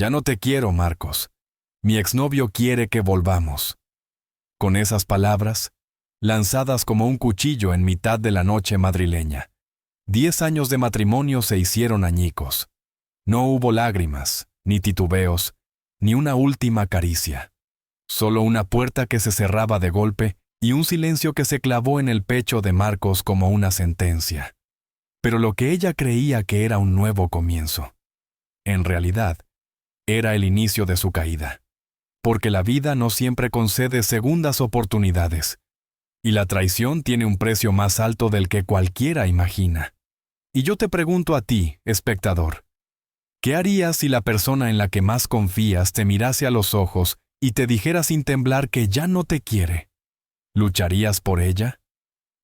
Ya no te quiero, Marcos. Mi exnovio quiere que volvamos. Con esas palabras, lanzadas como un cuchillo en mitad de la noche madrileña, 10 años de matrimonio se hicieron añicos. No hubo lágrimas, ni titubeos, ni una última caricia. Solo una puerta que se cerraba de golpe y un silencio que se clavó en el pecho de Marcos como una sentencia. Pero lo que ella creía que era un nuevo comienzo, en realidad, era el inicio de su caída. Porque la vida no siempre concede segundas oportunidades, y la traición tiene un precio más alto del que cualquiera imagina. Y yo te pregunto a ti, espectador, ¿qué harías si la persona en la que más confías te mirase a los ojos y te dijera sin temblar que ya no te quiere? ¿Lucharías por ella?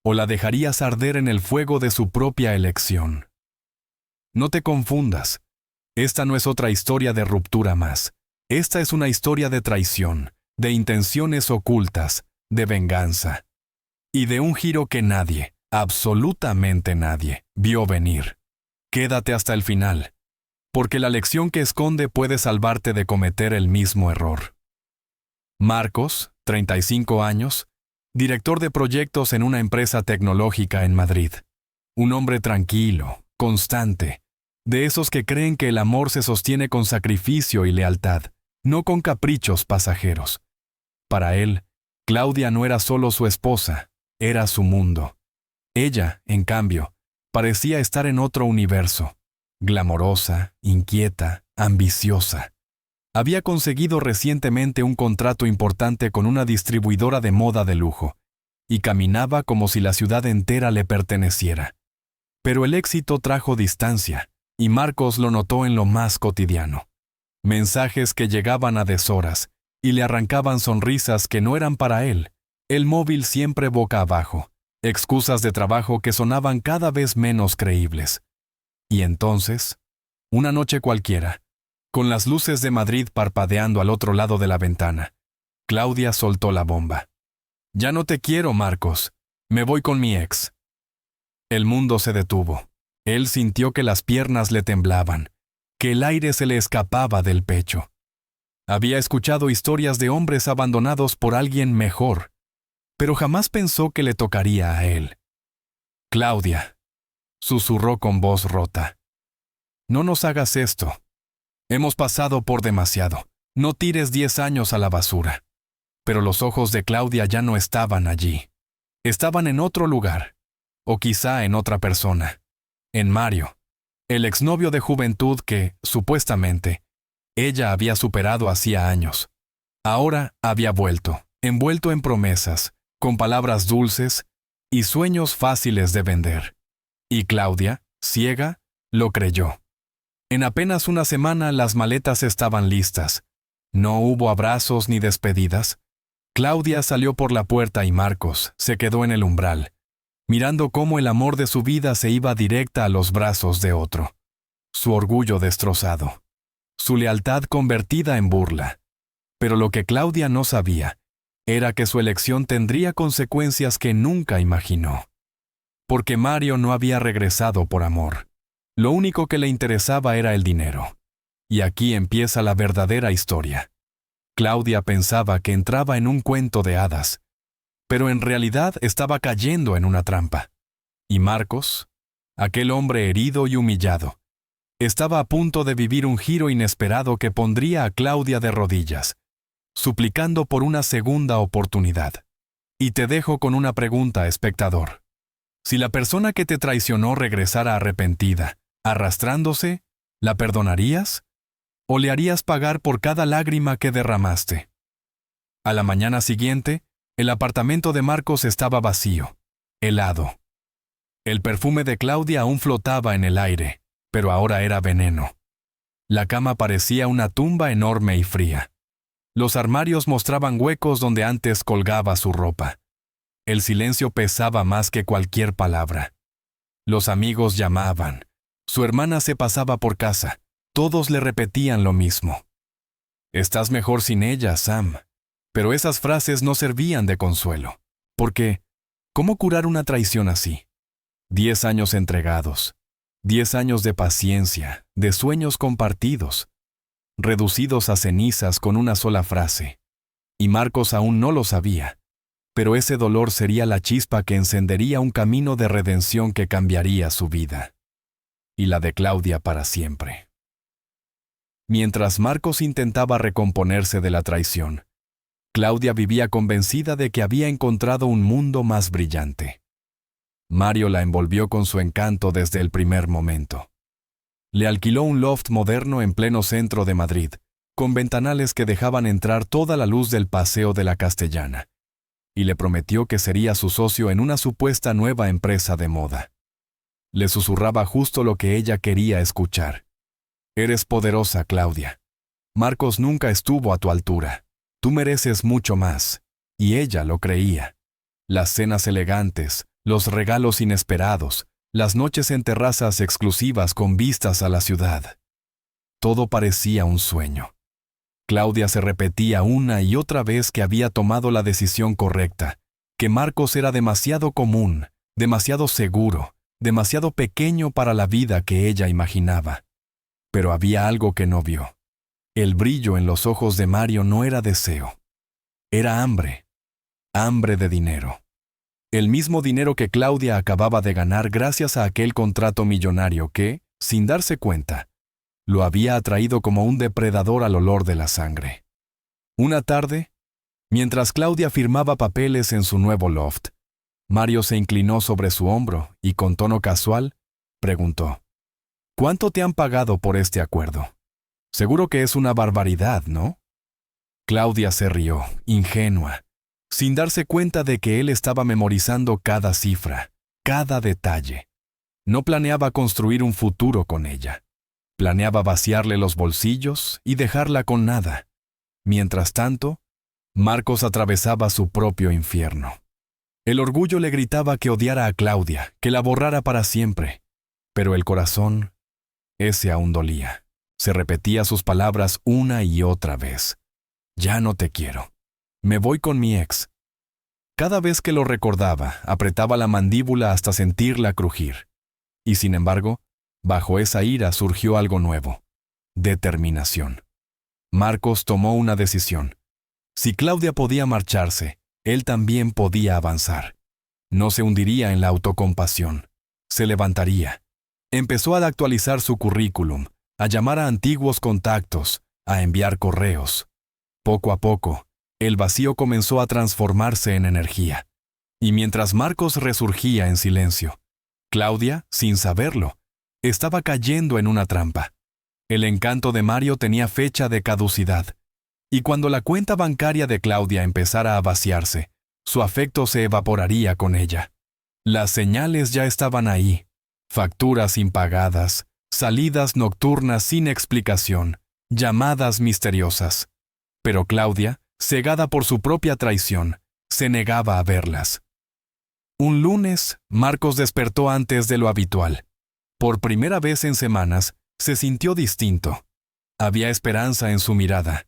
¿O la dejarías arder en el fuego de su propia elección? No te confundas. Esta no es otra historia de ruptura más. Esta es una historia de traición, de intenciones ocultas, de venganza. Y de un giro que nadie, absolutamente nadie, vio venir. Quédate hasta el final, porque la lección que esconde puede salvarte de cometer el mismo error. Marcos, 35 años, director de proyectos en una empresa tecnológica en Madrid. Un hombre tranquilo, constante, de esos que creen que el amor se sostiene con sacrificio y lealtad, no con caprichos pasajeros. Para él, Claudia no era solo su esposa, era su mundo. Ella, en cambio, parecía estar en otro universo, glamorosa, inquieta, ambiciosa. Había conseguido recientemente un contrato importante con una distribuidora de moda de lujo, y caminaba como si la ciudad entera le perteneciera. Pero el éxito trajo distancia, y Marcos lo notó en lo más cotidiano. Mensajes que llegaban a deshoras, y le arrancaban sonrisas que no eran para él, el móvil siempre boca abajo, excusas de trabajo que sonaban cada vez menos creíbles. Y entonces, una noche cualquiera, con las luces de Madrid parpadeando al otro lado de la ventana, Claudia soltó la bomba. Ya no te quiero, Marcos. Me voy con mi ex. El mundo se detuvo. Él sintió que las piernas le temblaban, que el aire se le escapaba del pecho. Había escuchado historias de hombres abandonados por alguien mejor, pero jamás pensó que le tocaría a él. Claudia, susurró con voz rota. No nos hagas esto. Hemos pasado por demasiado. No tires 10 años a la basura. Pero los ojos de Claudia ya no estaban allí. Estaban en otro lugar, o quizá en otra persona. En Mario, el exnovio de juventud que, supuestamente, ella había superado hacía años. Ahora había vuelto, envuelto en promesas, con palabras dulces y sueños fáciles de vender. Y Claudia, ciega, lo creyó. En apenas una semana las maletas estaban listas. No hubo abrazos ni despedidas. Claudia salió por la puerta y Marcos se quedó en el umbral, mirando cómo el amor de su vida se iba directa a los brazos de otro. Su orgullo destrozado. Su lealtad convertida en burla. Pero lo que Claudia no sabía era que su elección tendría consecuencias que nunca imaginó. Porque Mario no había regresado por amor. Lo único que le interesaba era el dinero. Y aquí empieza la verdadera historia. Claudia pensaba que entraba en un cuento de hadas, pero en realidad estaba cayendo en una trampa. Y Marcos, aquel hombre herido y humillado, estaba a punto de vivir un giro inesperado que pondría a Claudia de rodillas, suplicando por una segunda oportunidad. Y te dejo con una pregunta, espectador. Si la persona que te traicionó regresara arrepentida, arrastrándose, ¿la perdonarías? ¿O le harías pagar por cada lágrima que derramaste? A la mañana siguiente, el apartamento de Marcos estaba vacío, helado. El perfume de Claudia aún flotaba en el aire, pero ahora era veneno. La cama parecía una tumba enorme y fría. Los armarios mostraban huecos donde antes colgaba su ropa. El silencio pesaba más que cualquier palabra. Los amigos llamaban. Su hermana se pasaba por casa. Todos le repetían lo mismo. Estás mejor sin ella, Sam. Pero esas frases no servían de consuelo. Porque, ¿cómo curar una traición así? 10 años entregados. 10 años de paciencia, de sueños compartidos. reducidos a cenizas con una sola frase. Y Marcos aún no lo sabía, pero ese dolor sería la chispa que encendería un camino de redención que cambiaría su vida. Y la de Claudia para siempre. Mientras Marcos intentaba recomponerse de la traición, Claudia vivía convencida de que había encontrado un mundo más brillante. Mario la envolvió con su encanto desde el primer momento. Le alquiló un loft moderno en pleno centro de Madrid, con ventanales que dejaban entrar toda la luz del Paseo de la Castellana, y le prometió que sería su socio en una supuesta nueva empresa de moda. Le susurraba justo lo que ella quería escuchar. Eres poderosa, Claudia. Marcos nunca estuvo a tu altura. Tú mereces mucho más. Y ella lo creía. Las cenas elegantes, los regalos inesperados, las noches en terrazas exclusivas con vistas a la ciudad. Todo parecía un sueño. Claudia se repetía una y otra vez que había tomado la decisión correcta, que Marcos era demasiado común, demasiado seguro, demasiado pequeño para la vida que ella imaginaba. Pero había algo que no vio. El brillo en los ojos de Mario no era deseo. Era hambre. Hambre de dinero. El mismo dinero que Claudia acababa de ganar gracias a aquel contrato millonario que, sin darse cuenta, lo había atraído como un depredador al olor de la sangre. Una tarde, mientras Claudia firmaba papeles en su nuevo loft, Mario se inclinó sobre su hombro y con tono casual, preguntó: ¿Cuánto te han pagado por este acuerdo? Seguro que es una barbaridad, ¿no? Claudia se rió, ingenua, sin darse cuenta de que él estaba memorizando cada cifra, cada detalle. No planeaba construir un futuro con ella. Planeaba vaciarle los bolsillos y dejarla con nada. Mientras tanto, Marcos atravesaba su propio infierno. El orgullo le gritaba que odiara a Claudia, que la borrara para siempre. Pero el corazón, ese aún dolía. Se repetía sus palabras una y otra vez. Ya no te quiero. Me voy con mi ex. Cada vez que lo recordaba, apretaba la mandíbula hasta sentirla crujir. Y sin embargo, bajo esa ira surgió algo nuevo. Determinación. Marcos tomó una decisión. Si Claudia podía marcharse, él también podía avanzar. No se hundiría en la autocompasión. Se levantaría. Empezó a actualizar su currículum, a llamar a antiguos contactos, a enviar correos. Poco a poco, el vacío comenzó a transformarse en energía. Y mientras Marcos resurgía en silencio, Claudia, sin saberlo, estaba cayendo en una trampa. El encanto de Mario tenía fecha de caducidad, y cuando la cuenta bancaria de Claudia empezara a vaciarse, su afecto se evaporaría con ella. Las señales ya estaban ahí: facturas impagadas, salidas nocturnas sin explicación, llamadas misteriosas. Pero Claudia, cegada por su propia traición, se negaba a verlas. Un lunes, Marcos despertó antes de lo habitual. Por primera vez en semanas, se sintió distinto. Había esperanza en su mirada.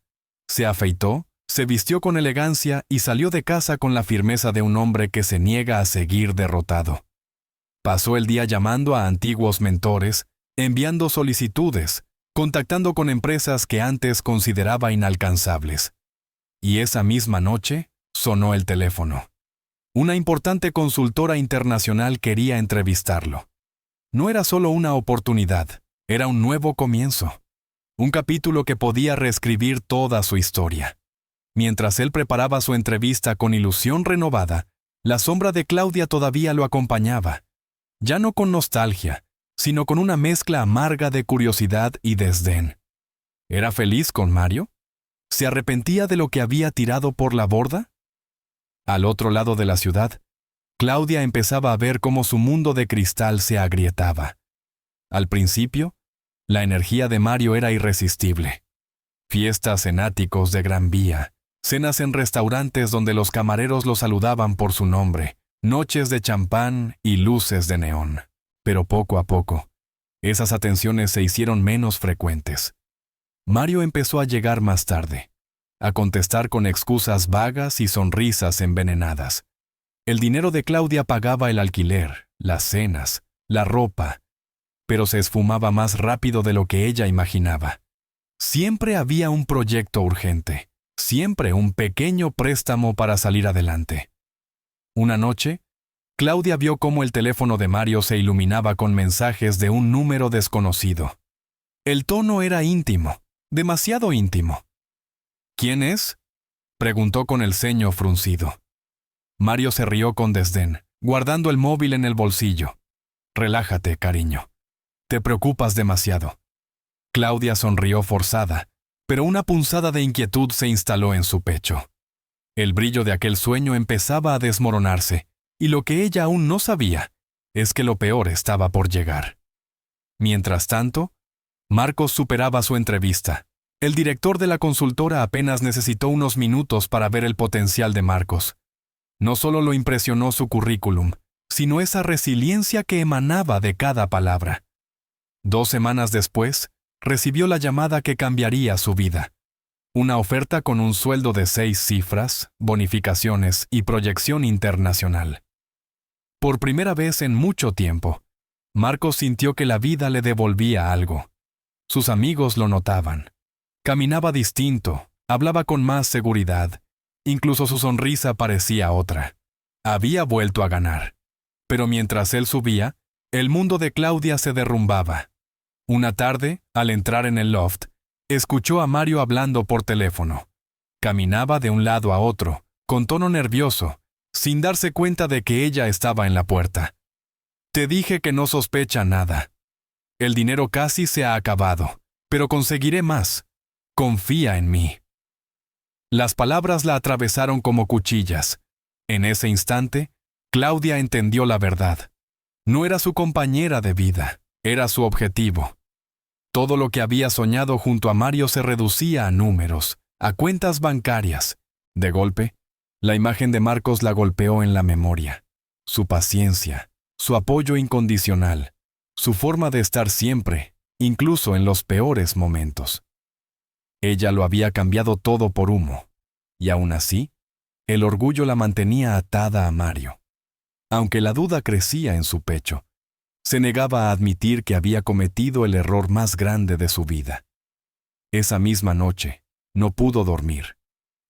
Se afeitó, se vistió con elegancia y salió de casa con la firmeza de un hombre que se niega a seguir derrotado. Pasó el día llamando a antiguos mentores, enviando solicitudes, contactando con empresas que antes consideraba inalcanzables. Y esa misma noche, sonó el teléfono. Una importante consultora internacional quería entrevistarlo. No era solo una oportunidad, era un nuevo comienzo. Un capítulo que podía reescribir toda su historia. Mientras él preparaba su entrevista con ilusión renovada, la sombra de Claudia todavía lo acompañaba. Ya no con nostalgia, sino con una mezcla amarga de curiosidad y desdén. ¿Era feliz con Mario? ¿Se arrepentía de lo que había tirado por la borda? Al otro lado de la ciudad, Claudia empezaba a ver cómo su mundo de cristal se agrietaba. Al principio, la energía de Mario era irresistible. Fiestas en áticos de Gran Vía, cenas en restaurantes donde los camareros lo saludaban por su nombre, noches de champán y luces de neón. Pero poco a poco, esas atenciones se hicieron menos frecuentes. Mario empezó a llegar más tarde, a contestar con excusas vagas y sonrisas envenenadas. El dinero de Claudia pagaba el alquiler, las cenas, la ropa, pero se esfumaba más rápido de lo que ella imaginaba. Siempre había un proyecto urgente, siempre un pequeño préstamo para salir adelante. Una noche, Claudia vio cómo el teléfono de Mario se iluminaba con mensajes de un número desconocido. El tono era íntimo, demasiado íntimo. ¿Quién es?, preguntó con el ceño fruncido. Mario se rió con desdén, guardando el móvil en el bolsillo. Relájate, cariño. Te preocupas demasiado. Claudia sonrió forzada, pero una punzada de inquietud se instaló en su pecho. El brillo de aquel sueño empezaba a desmoronarse, y lo que ella aún no sabía es que lo peor estaba por llegar. Mientras tanto, Marcos superaba su entrevista. El director de la consultora apenas necesitó unos minutos para ver el potencial de Marcos. No solo lo impresionó su currículum, sino esa resiliencia que emanaba de cada palabra. 2 semanas después, recibió la llamada que cambiaría su vida. Una oferta con un sueldo de 6 cifras, bonificaciones y proyección internacional. Por primera vez en mucho tiempo, Marcos sintió que la vida le devolvía algo. Sus amigos lo notaban. Caminaba distinto, hablaba con más seguridad. Incluso su sonrisa parecía otra. Había vuelto a ganar. Pero mientras él subía, el mundo de Claudia se derrumbaba. Una tarde, al entrar en el loft, escuchó a Mario hablando por teléfono. Caminaba de un lado a otro, con tono nervioso, sin darse cuenta de que ella estaba en la puerta. Te dije que no sospecha nada. El dinero casi se ha acabado, pero conseguiré más. Confía en mí. Las palabras la atravesaron como cuchillas. En ese instante, Claudia entendió la verdad. No era su compañera de vida, era su objetivo. Todo lo que había soñado junto a Mario se reducía a números, a cuentas bancarias. De golpe, la imagen de Marcos la golpeó en la memoria. Su paciencia, su apoyo incondicional, su forma de estar siempre, incluso en los peores momentos. Ella lo había cambiado todo por humo, y aún así, el orgullo la mantenía atada a Mario. Aunque la duda crecía en su pecho, se negaba a admitir que había cometido el error más grande de su vida. Esa misma noche, no pudo dormir.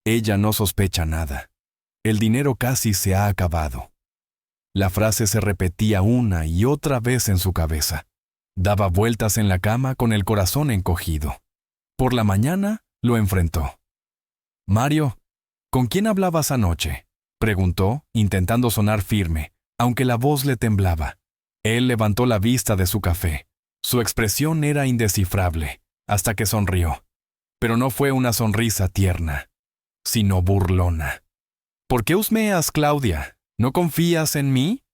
Ella no sospecha nada. El dinero casi se ha acabado. La frase se repetía una y otra vez en su cabeza. Daba vueltas en la cama con el corazón encogido. Por la mañana, lo enfrentó. «Mario, ¿con quién hablabas anoche?», preguntó, intentando sonar firme, aunque la voz le temblaba. Él levantó la vista de su café. Su expresión era indescifrable, hasta que sonrió. Pero no fue una sonrisa tierna, sino burlona. «¿Por qué husmeas, Claudia? ¿No confías en mí?».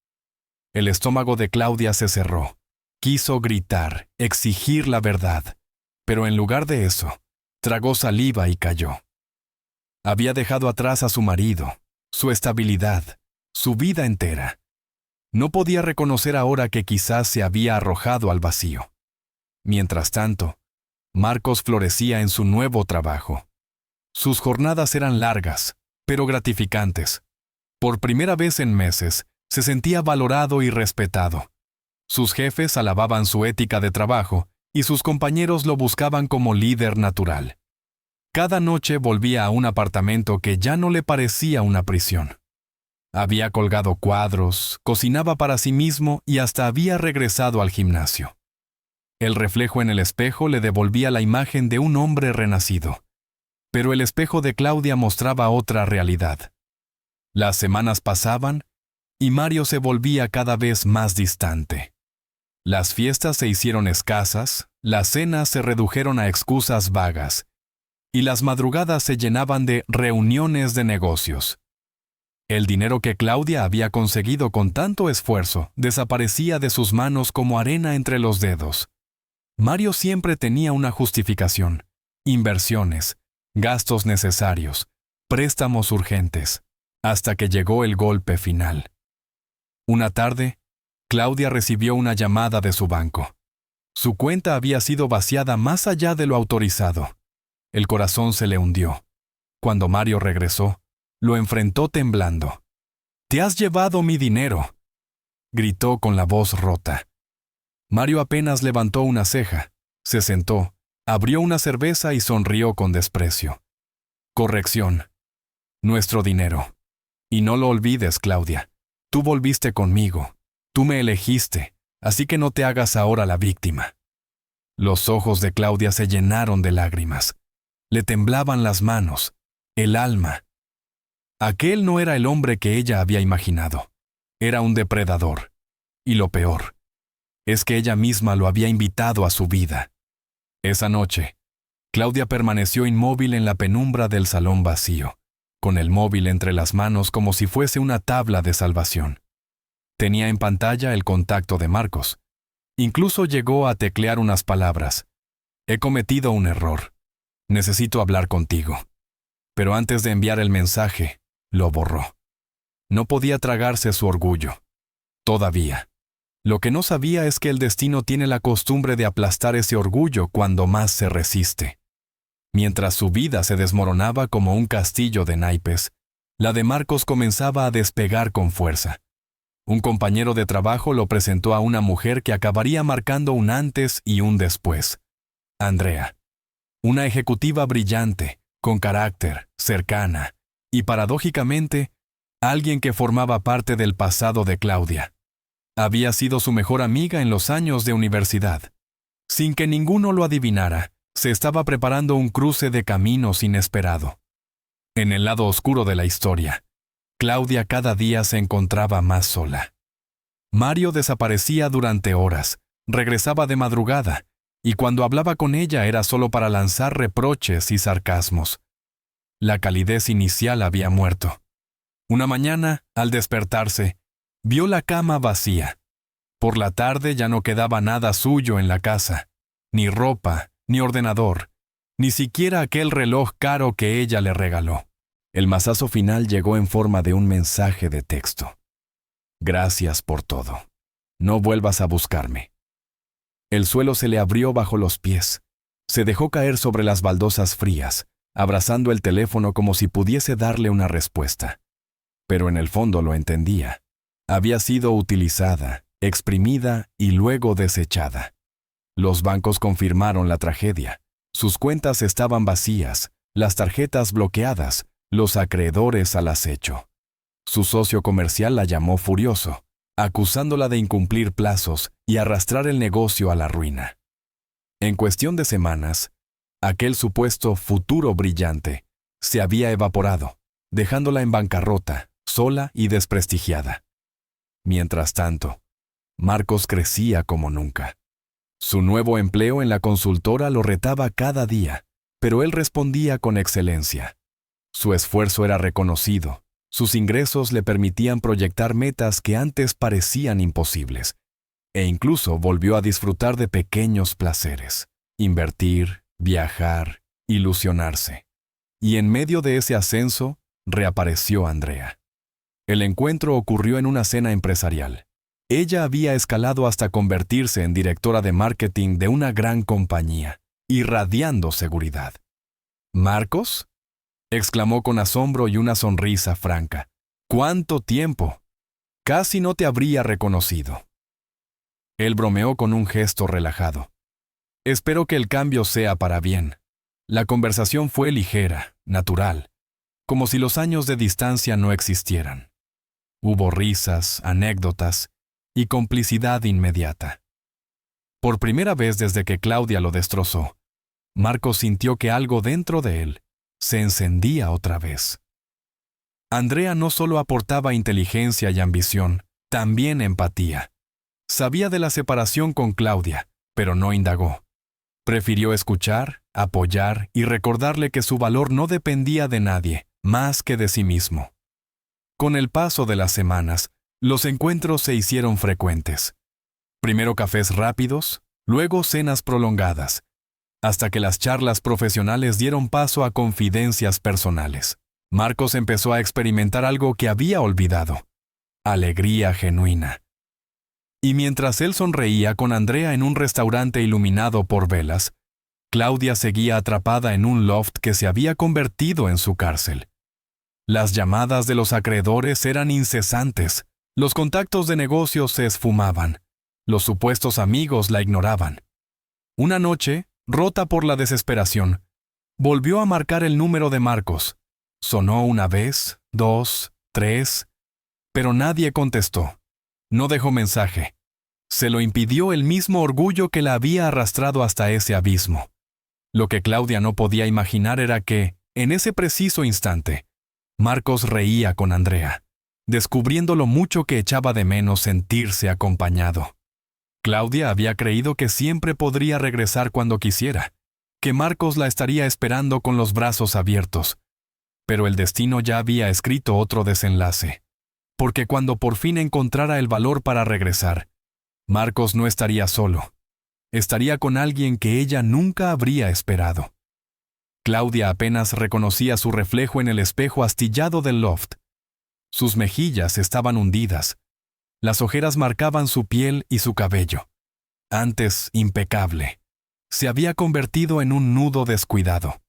El estómago de Claudia se cerró. Quiso gritar, exigir la verdad. Pero en lugar de eso, tragó saliva y cayó. Había dejado atrás a su marido, su estabilidad, su vida entera. No podía reconocer ahora que quizás se había arrojado al vacío. Mientras tanto, Marcos florecía en su nuevo trabajo. Sus jornadas eran largas, pero gratificantes. Por primera vez en meses, se sentía valorado y respetado. Sus jefes alababan su ética de trabajo y sus compañeros lo buscaban como líder natural. Cada noche volvía a un apartamento que ya no le parecía una prisión. Había colgado cuadros, cocinaba para sí mismo y hasta había regresado al gimnasio. El reflejo en el espejo le devolvía la imagen de un hombre renacido. Pero el espejo de Claudia mostraba otra realidad. Las semanas pasaban y Mario se volvía cada vez más distante. Las fiestas se hicieron escasas, las cenas se redujeron a excusas vagas, y las madrugadas se llenaban de reuniones de negocios. El dinero que Claudia había conseguido con tanto esfuerzo desaparecía de sus manos como arena entre los dedos. Mario siempre tenía una justificación: inversiones, gastos necesarios, préstamos urgentes, hasta que llegó el golpe final. Una tarde, Claudia recibió una llamada de su banco. Su cuenta había sido vaciada más allá de lo autorizado. El corazón se le hundió. Cuando Mario regresó, lo enfrentó temblando. «¡Te has llevado mi dinero!», gritó con la voz rota. Mario apenas levantó una ceja, se sentó Abrió una cerveza y sonrió con desprecio. Corrección. Nuestro dinero. Y no lo olvides, Claudia. Tú volviste conmigo. Tú me elegiste, así que no te hagas ahora la víctima. Los ojos de Claudia se llenaron de lágrimas. Le temblaban las manos, el alma. Aquel no era el hombre que ella había imaginado. Era un depredador. Y lo peor es que ella misma lo había invitado a su vida. Esa noche, Claudia permaneció inmóvil en la penumbra del salón vacío, con el móvil entre las manos como si fuese una tabla de salvación. Tenía en pantalla el contacto de Marcos. Incluso llegó a teclear unas palabras. He cometido un error. Necesito hablar contigo. Pero antes de enviar el mensaje, lo borró. No podía tragarse su orgullo. Todavía. Lo que no sabía es que el destino tiene la costumbre de aplastar ese orgullo cuando más se resiste. Mientras su vida se desmoronaba como un castillo de naipes, la de Marcos comenzaba a despegar con fuerza. Un compañero de trabajo lo presentó a una mujer que acabaría marcando un antes y un después. Andrea. Una ejecutiva brillante, con carácter, cercana, y paradójicamente, alguien que formaba parte del pasado de Claudia. Había sido su mejor amiga en los años de universidad. Sin que ninguno lo adivinara, se estaba preparando un cruce de caminos inesperado. En el lado oscuro de la historia, Claudia cada día se encontraba más sola. Mario desaparecía durante horas, regresaba de madrugada, y cuando hablaba con ella era solo para lanzar reproches y sarcasmos. La calidez inicial había muerto. Una mañana, al despertarse, vio la cama vacía. Por la tarde ya no quedaba nada suyo en la casa, ni ropa, ni ordenador, ni siquiera aquel reloj caro que ella le regaló. El mazazo final llegó en forma de un mensaje de texto. Gracias por todo. No vuelvas a buscarme. El suelo se le abrió bajo los pies. Se dejó caer sobre las baldosas frías, abrazando el teléfono como si pudiese darle una respuesta. Pero en el fondo lo entendía. Había sido utilizada, exprimida y luego desechada. Los bancos confirmaron la tragedia. Sus cuentas estaban vacías, las tarjetas bloqueadas, los acreedores al acecho. Su socio comercial la llamó furioso, acusándola de incumplir plazos y arrastrar el negocio a la ruina. En cuestión de semanas, aquel supuesto futuro brillante se había evaporado, dejándola en bancarrota, sola y desprestigiada. Mientras tanto, Marcos crecía como nunca. Su nuevo empleo en la consultora lo retaba cada día, pero él respondía con excelencia. Su esfuerzo era reconocido, sus ingresos le permitían proyectar metas que antes parecían imposibles, e incluso volvió a disfrutar de pequeños placeres, invertir, viajar, ilusionarse. Y en medio de ese ascenso, reapareció Andrea. El encuentro ocurrió en una cena empresarial. Ella había escalado hasta convertirse en directora de marketing de una gran compañía, irradiando seguridad. ¿Marcos?, exclamó con asombro y una sonrisa franca. ¿Cuánto tiempo? Casi no te habría reconocido. Él bromeó con un gesto relajado. Espero que el cambio sea para bien. La conversación fue ligera, natural, como si los años de distancia no existieran. Hubo risas, anécdotas y complicidad inmediata. Por primera vez desde que Claudia lo destrozó, Marcos sintió que algo dentro de él se encendía otra vez. Andrea no solo aportaba inteligencia y ambición, también empatía. Sabía de la separación con Claudia, pero no indagó. Prefirió escuchar, apoyar y recordarle que su valor no dependía de nadie, más que de sí mismo. Con el paso de las semanas, los encuentros se hicieron frecuentes. Primero cafés rápidos, luego cenas prolongadas, hasta que las charlas profesionales dieron paso a confidencias personales. Marcos empezó a experimentar algo que había olvidado: alegría genuina. Y mientras él sonreía con Andrea en un restaurante iluminado por velas, Claudia seguía atrapada en un loft que se había convertido en su cárcel. Las llamadas de los acreedores eran incesantes, los contactos de negocios se esfumaban, los supuestos amigos la ignoraban. Una noche, rota por la desesperación, volvió a marcar el número de Marcos. Sonó una vez, 2, 3, pero nadie contestó. No dejó mensaje. Se lo impidió el mismo orgullo que la había arrastrado hasta ese abismo. Lo que Claudia no podía imaginar era que, en ese preciso instante, Marcos reía con Andrea, descubriendo lo mucho que echaba de menos sentirse acompañado. Claudia había creído que siempre podría regresar cuando quisiera, que Marcos la estaría esperando con los brazos abiertos. Pero el destino ya había escrito otro desenlace, porque cuando por fin encontrara el valor para regresar, Marcos no estaría solo. Estaría con alguien que ella nunca habría esperado. Claudia apenas reconocía su reflejo en el espejo astillado del loft. Sus mejillas estaban hundidas. Las ojeras marcaban su piel y su cabello. Antes impecable, se había convertido en un nudo descuidado.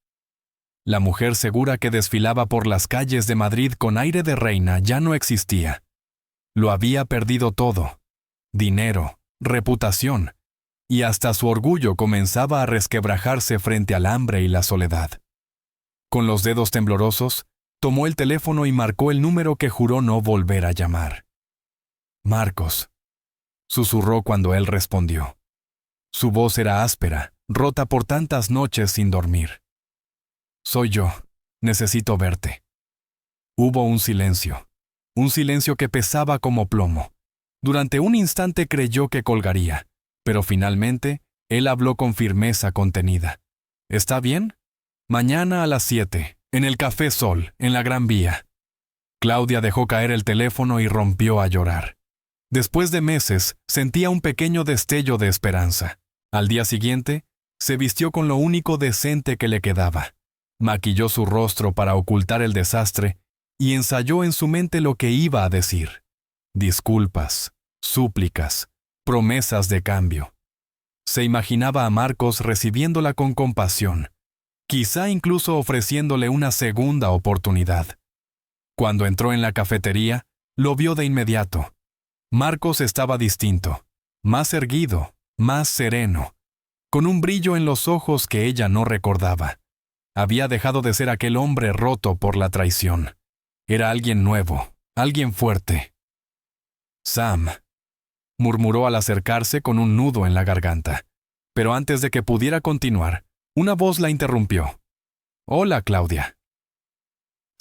La mujer segura que desfilaba por las calles de Madrid con aire de reina ya no existía. Lo había perdido todo: dinero, reputación, y hasta su orgullo comenzaba a resquebrajarse frente al hambre y la soledad. Con los dedos temblorosos, tomó el teléfono y marcó el número que juró no volver a llamar. «Marcos», susurró cuando él respondió. Su voz era áspera, rota por tantas noches sin dormir. «Soy yo. Necesito verte». Hubo un silencio que pesaba como plomo. Durante un instante creyó que colgaría, pero finalmente él habló con firmeza contenida. «¿Está bien? Mañana a las 7, en el Café Sol, en la Gran Vía». Claudia dejó caer el teléfono y rompió a llorar. Después de meses, sentía un pequeño destello de esperanza. Al día siguiente, se vistió con lo único decente que le quedaba. Maquilló su rostro para ocultar el desastre y ensayó en su mente lo que iba a decir. Disculpas, súplicas, promesas de cambio. Se imaginaba a Marcos recibiéndola con compasión, quizá incluso ofreciéndole una segunda oportunidad. Cuando entró en la cafetería, lo vio de inmediato. Marcos estaba distinto, más erguido, más sereno, con un brillo en los ojos que ella no recordaba. Había dejado de ser aquel hombre roto por la traición. Era alguien nuevo, alguien fuerte. «Sam», murmuró al acercarse con un nudo en la garganta. Pero antes de que pudiera continuar, una voz la interrumpió. «Hola, Claudia».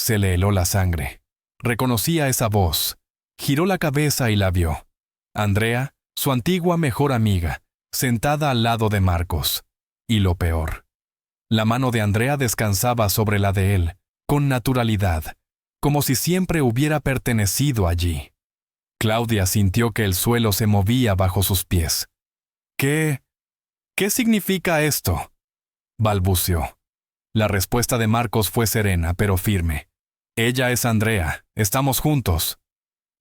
Se le heló la sangre. Reconocía esa voz. Giró la cabeza y la vio. Andrea, su antigua mejor amiga, sentada al lado de Marcos. Y lo peor: la mano de Andrea descansaba sobre la de él, con naturalidad, como si siempre hubiera pertenecido allí. Claudia sintió que el suelo se movía bajo sus pies. ¿Qué significa esto?», balbuceó. La respuesta de Marcos fue serena, pero firme. «Ella es Andrea, estamos juntos».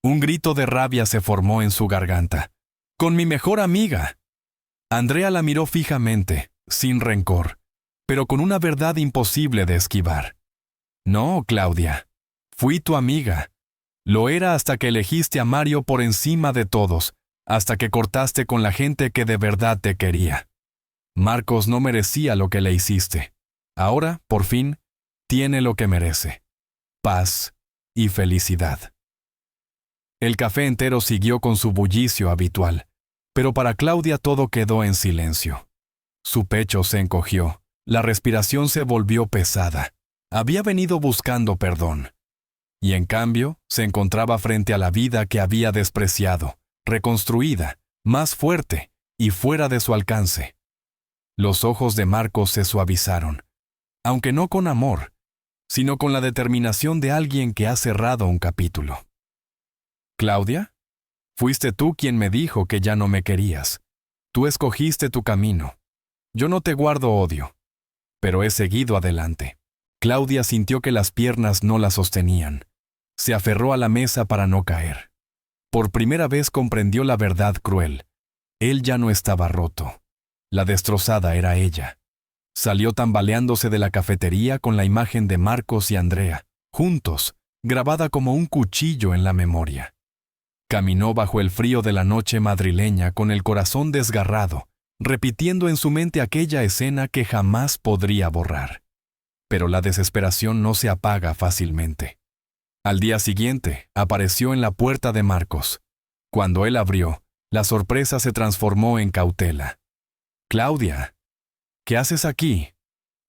Un grito de rabia se formó en su garganta. «¡Con mi mejor amiga!». Andrea la miró fijamente, sin rencor, pero con una verdad imposible de esquivar. «No, Claudia. Fui tu amiga. Lo era hasta que elegiste a Mario por encima de todos, hasta que cortaste con la gente que de verdad te quería. Marcos no merecía lo que le hiciste. Ahora, por fin, tiene lo que merece: paz y felicidad». El café entero siguió con su bullicio habitual, pero para Claudia todo quedó en silencio. Su pecho se encogió, la respiración se volvió pesada. Había venido buscando perdón. Y en cambio, se encontraba frente a la vida que había despreciado, reconstruida, más fuerte y fuera de su alcance. Los ojos de Marcos se suavizaron, aunque no con amor, sino con la determinación de alguien que ha cerrado un capítulo. «¿Claudia? Fuiste tú quien me dijo que ya no me querías. Tú escogiste tu camino. Yo no te guardo odio, pero he seguido adelante». Claudia sintió que las piernas no la sostenían. Se aferró a la mesa para no caer. Por primera vez comprendió la verdad cruel. Él ya no estaba roto. La destrozada era ella. Salió tambaleándose de la cafetería con la imagen de Marcos y Andrea, juntos, grabada como un cuchillo en la memoria. Caminó bajo el frío de la noche madrileña con el corazón desgarrado repitiendo en su mente aquella escena que jamás podría borrar. Pero la desesperación no se apaga fácilmente. Al día siguiente, apareció en la puerta de Marcos. Cuando él abrió, la sorpresa se transformó en cautela. «Claudia, ¿qué haces aquí?»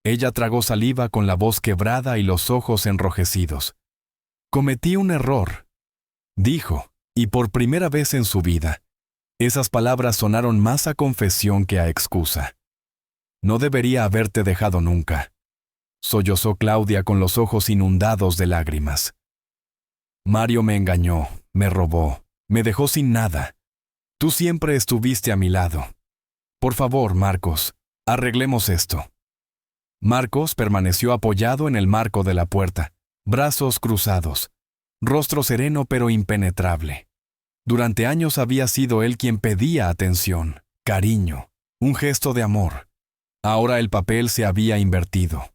Ella tragó saliva con la voz quebrada y los ojos enrojecidos. «Cometí un error», dijo, y por primera vez en su vida, esas palabras sonaron más a confesión que a excusa. «No debería haberte dejado nunca», sollozó Claudia con los ojos inundados de lágrimas. «Mario me engañó, me robó, me dejó sin nada. Tú siempre estuviste a mi lado. Por favor, Marcos, arreglemos esto». Marcos permaneció apoyado en el marco de la puerta, brazos cruzados, rostro sereno pero impenetrable. Durante años había sido él quien pedía atención, cariño, un gesto de amor. Ahora el papel se había invertido.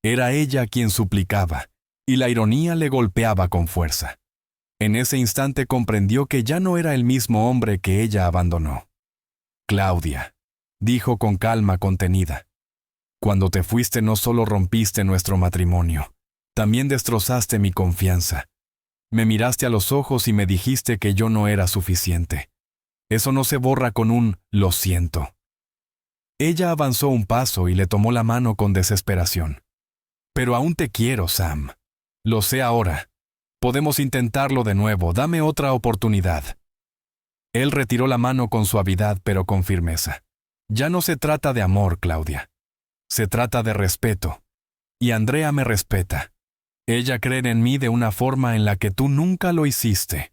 Era ella quien suplicaba, y la ironía le golpeaba con fuerza. En ese instante comprendió que ya no era el mismo hombre que ella abandonó. «Claudia», dijo con calma contenida, «cuando te fuiste no solo rompiste nuestro matrimonio, también destrozaste mi confianza. Me miraste a los ojos y me dijiste que yo no era suficiente. Eso no se borra con un «lo siento». Ella avanzó un paso y le tomó la mano con desesperación. «Pero aún te quiero, Sam. Lo sé ahora. Podemos intentarlo de nuevo, dame otra oportunidad». Él retiró la mano con suavidad pero con firmeza. «Ya no se trata de amor, Claudia. Se trata de respeto. Y Andrea me respeta. Ella cree en mí de una forma en la que tú nunca lo hiciste».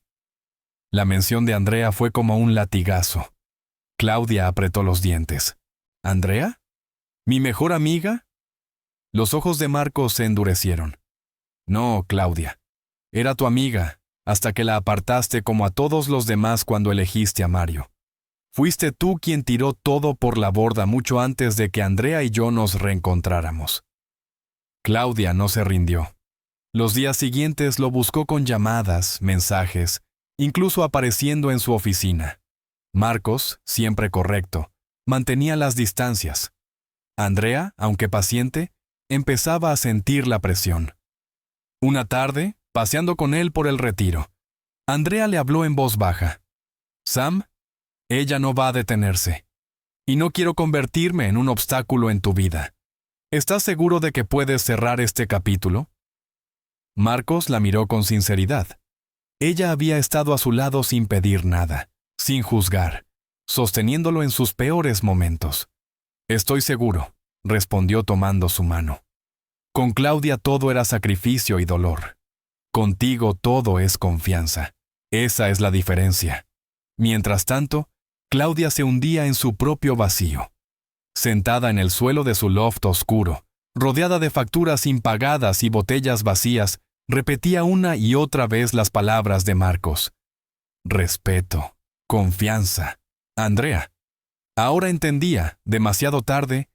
La mención de Andrea fue como un latigazo. Claudia apretó los dientes. «¿Andrea? ¿Mi mejor amiga?» Los ojos de Marcos se endurecieron. «No, Claudia. Era tu amiga, hasta que la apartaste como a todos los demás cuando elegiste a Mario. Fuiste tú quien tiró todo por la borda mucho antes de que Andrea y yo nos reencontráramos». Claudia no se rindió. Los días siguientes lo buscó con llamadas, mensajes, incluso apareciendo en su oficina. Marcos, siempre correcto, mantenía las distancias. Andrea, aunque paciente, empezaba a sentir la presión. Una tarde, paseando con él por el retiro, Andrea le habló en voz baja. «Sam, ella no va a detenerse. Y no quiero convertirme en un obstáculo en tu vida. ¿Estás seguro de que puedes cerrar este capítulo?» Marcos la miró con sinceridad. Ella había estado a su lado sin pedir nada, sin juzgar, sosteniéndolo en sus peores momentos. «Estoy seguro», respondió tomando su mano. «Con Claudia todo era sacrificio y dolor. Contigo todo es confianza. Esa es la diferencia». Mientras tanto, Claudia se hundía en su propio vacío. Sentada en el suelo de su loft oscuro, rodeada de facturas impagadas y botellas vacías, repetía una y otra vez las palabras de Marcos. Respeto, confianza, Andrea. Ahora entendía, demasiado tarde,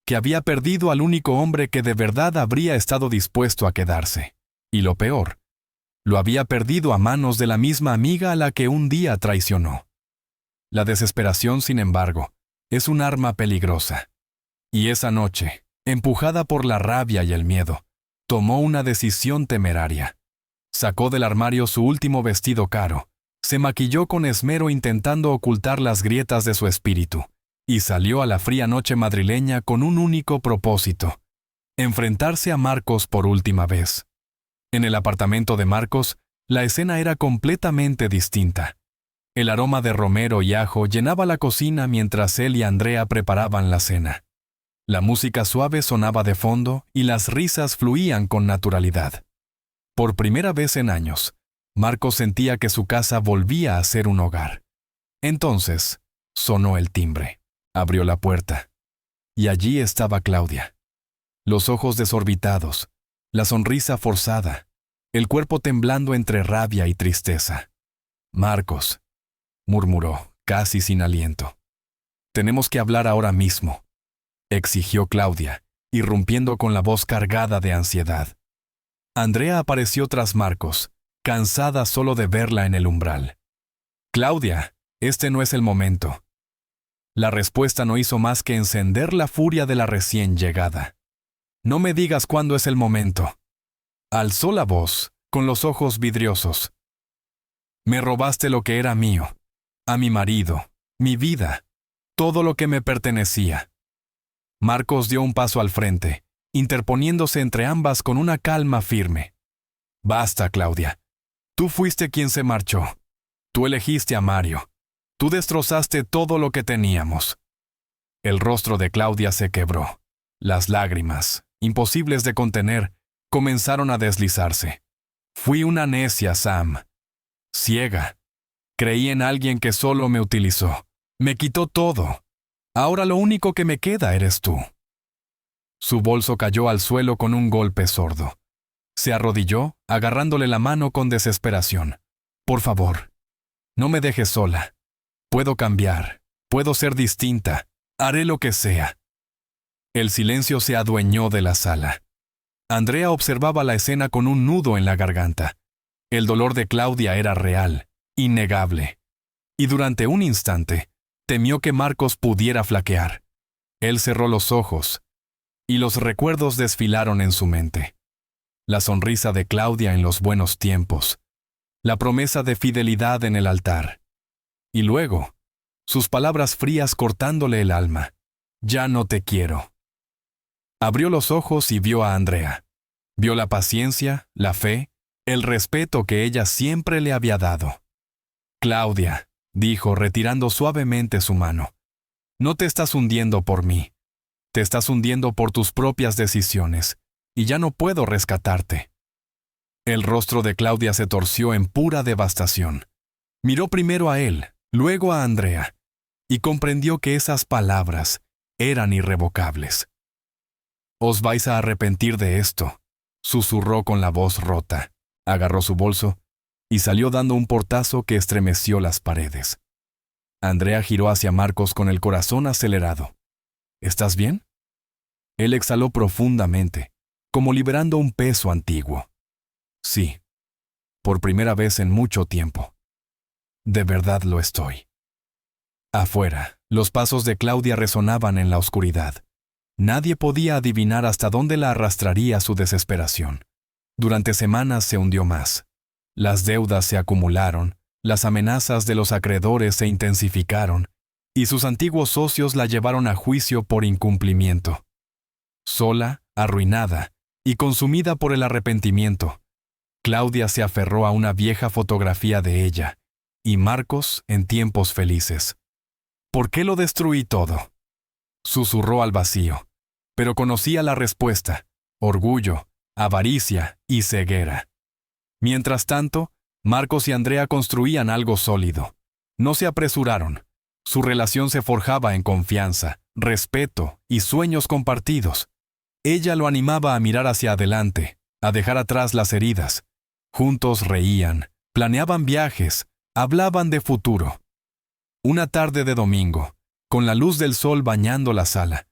que había perdido al único hombre que de verdad habría estado dispuesto a quedarse. Y lo peor, lo había perdido a manos de la misma amiga a la que un día traicionó. La desesperación, sin embargo, es un arma peligrosa. Y esa noche, empujada por la rabia y el miedo, tomó una decisión temeraria. Sacó del armario su último vestido caro, se maquilló con esmero intentando ocultar las grietas de su espíritu, y salió a la fría noche madrileña con un único propósito: enfrentarse a Marcos por última vez. En el apartamento de Marcos, la escena era completamente distinta. El aroma de romero y ajo llenaba la cocina mientras él y Andrea preparaban la cena. La música suave sonaba de fondo y las risas fluían con naturalidad. Por primera vez en años, Marcos sentía que su casa volvía a ser un hogar. Entonces, sonó el timbre. Abrió la puerta. Y allí estaba Claudia. Los ojos desorbitados, la sonrisa forzada, el cuerpo temblando entre rabia y tristeza. «Marcos», murmuró, casi sin aliento. «Tenemos que hablar ahora mismo», exigió Claudia, irrumpiendo con la voz cargada de ansiedad. Andrea apareció tras Marcos, cansada solo de verla en el umbral. «Claudia, este no es el momento». La respuesta no hizo más que encender la furia de la recién llegada. «No me digas cuándo es el momento». Alzó la voz, con los ojos vidriosos. «Me robaste lo que era mío, a mi marido, mi vida, todo lo que me pertenecía». Marcos dio un paso al frente, interponiéndose entre ambas con una calma firme. «Basta, Claudia. Tú fuiste quien se marchó. Tú elegiste a Mario. Tú destrozaste todo lo que teníamos». El rostro de Claudia se quebró. Las lágrimas, imposibles de contener, comenzaron a deslizarse. «Fui una necia, Sam. Ciega. Creí en alguien que solo me utilizó. Me quitó todo. Ahora lo único que me queda eres tú». Su bolso cayó al suelo con un golpe sordo. Se arrodilló, agarrándole la mano con desesperación. «Por favor, no me dejes sola. Puedo cambiar, puedo ser distinta, haré lo que sea». El silencio se adueñó de la sala. Andrea observaba la escena con un nudo en la garganta. El dolor de Claudia era real, innegable. Y durante un instante, temió que Marcos pudiera flaquear. Él cerró los ojos, y los recuerdos desfilaron en su mente. La sonrisa de Claudia en los buenos tiempos, la promesa de fidelidad en el altar. Y luego, sus palabras frías cortándole el alma. «Ya no te quiero». Abrió los ojos y vio a Andrea. Vio la paciencia, la fe, el respeto que ella siempre le había dado. «Claudia», dijo retirando suavemente su mano, «no te estás hundiendo por mí. Te estás hundiendo por tus propias decisiones, y ya no puedo rescatarte». El rostro de Claudia se torció en pura devastación. Miró primero a él, luego a Andrea, y comprendió que esas palabras eran irrevocables. «Os vais a arrepentir de esto», susurró con la voz rota. Agarró su bolso y salió dando un portazo que estremeció las paredes. Andrea giró hacia Marcos con el corazón acelerado. «¿Estás bien?». Él exhaló profundamente, como liberando un peso antiguo. «Sí, por primera vez en mucho tiempo. De verdad lo estoy». Afuera, los pasos de Claudia resonaban en la oscuridad. Nadie podía adivinar hasta dónde la arrastraría su desesperación. Durante semanas se hundió más. Las deudas se acumularon, las amenazas de los acreedores se intensificaron, y sus antiguos socios la llevaron a juicio por incumplimiento. Sola, arruinada y consumida por el arrepentimiento, Claudia se aferró a una vieja fotografía de ella y Marcos en tiempos felices. «¿Por qué lo destruí todo?», susurró al vacío, pero conocía la respuesta: orgullo, avaricia y ceguera. Mientras tanto, Marcos y Andrea construían algo sólido. No se apresuraron. Su relación se forjaba en confianza, respeto y sueños compartidos. Ella lo animaba a mirar hacia adelante, a dejar atrás las heridas. Juntos reían, planeaban viajes, hablaban de futuro. Una tarde de domingo, con la luz del sol bañando la sala,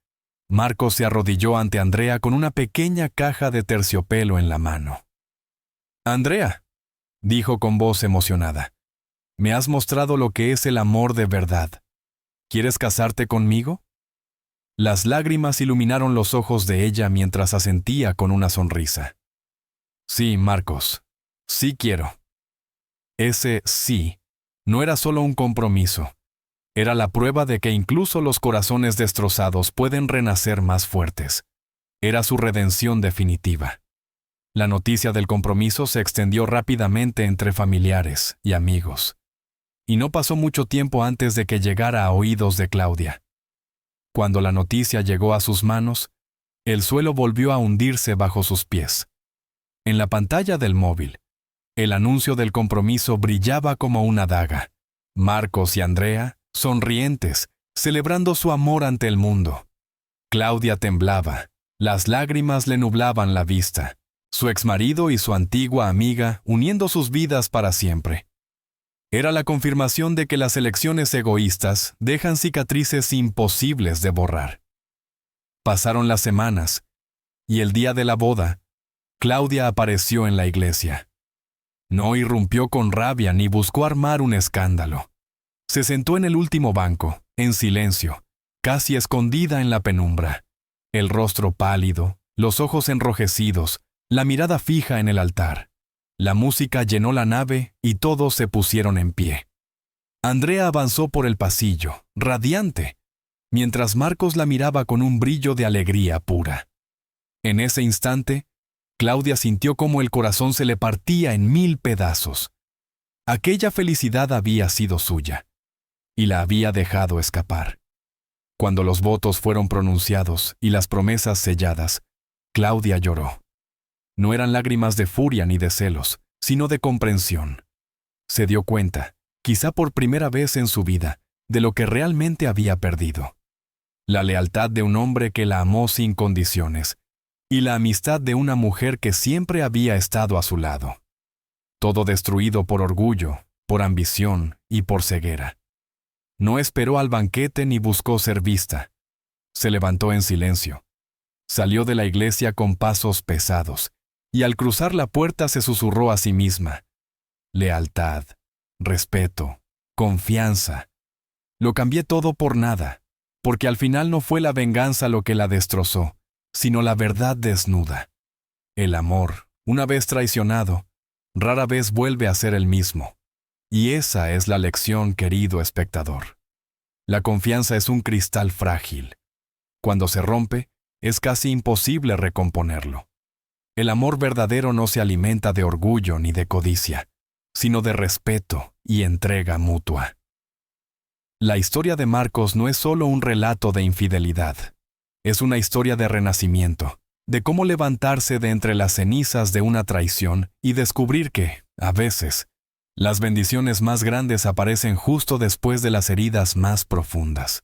Marcos se arrodilló ante Andrea con una pequeña caja de terciopelo en la mano. «Andrea», dijo con voz emocionada, «me has mostrado lo que es el amor de verdad. ¿Quieres casarte conmigo?». Las lágrimas iluminaron los ojos de ella mientras asentía con una sonrisa. «Sí, Marcos, sí quiero». Ese sí no era solo un compromiso. Era la prueba de que incluso los corazones destrozados pueden renacer más fuertes. Era su redención definitiva. La noticia del compromiso se extendió rápidamente entre familiares y amigos. Y no pasó mucho tiempo antes de que llegara a oídos de Claudia. Cuando la noticia llegó a sus manos, el suelo volvió a hundirse bajo sus pies. En la pantalla del móvil, el anuncio del compromiso brillaba como una daga. Marcos y Andrea, sonrientes, celebrando su amor ante el mundo. Claudia temblaba, las lágrimas le nublaban la vista, su exmarido y su antigua amiga uniendo sus vidas para siempre. Era la confirmación de que las elecciones egoístas dejan cicatrices imposibles de borrar. Pasaron las semanas, y el día de la boda, Claudia apareció en la iglesia. No irrumpió con rabia ni buscó armar un escándalo. Se sentó en el último banco, en silencio, casi escondida en la penumbra, el rostro pálido, los ojos enrojecidos, la mirada fija en el altar. La música llenó la nave y todos se pusieron en pie. Andrea avanzó por el pasillo, radiante, mientras Marcos la miraba con un brillo de alegría pura. En ese instante, Claudia sintió cómo el corazón se le partía en 1000 pedazos. Aquella felicidad había sido suya, y la había dejado escapar. Cuando los votos fueron pronunciados y las promesas selladas, Claudia lloró. No eran lágrimas de furia ni de celos, sino de comprensión. Se dio cuenta, quizá por primera vez en su vida, de lo que realmente había perdido. La lealtad de un hombre que la amó sin condiciones, y la amistad de una mujer que siempre había estado a su lado. Todo destruido por orgullo, por ambición y por ceguera. No esperó al banquete ni buscó ser vista. Se levantó en silencio. Salió de la iglesia con pasos pesados, y al cruzar la puerta se susurró a sí misma: lealtad, respeto, confianza. Lo cambié todo por nada, porque al final no fue la venganza lo que la destrozó, sino la verdad desnuda. El amor, una vez traicionado, rara vez vuelve a ser el mismo. Y esa es la lección, querido espectador. La confianza es un cristal frágil. Cuando se rompe, es casi imposible recomponerlo. El amor verdadero no se alimenta de orgullo ni de codicia, sino de respeto y entrega mutua. La historia de Marcos no es solo un relato de infidelidad. Es una historia de renacimiento, de cómo levantarse de entre las cenizas de una traición y descubrir que, a veces, las bendiciones más grandes aparecen justo después de las heridas más profundas.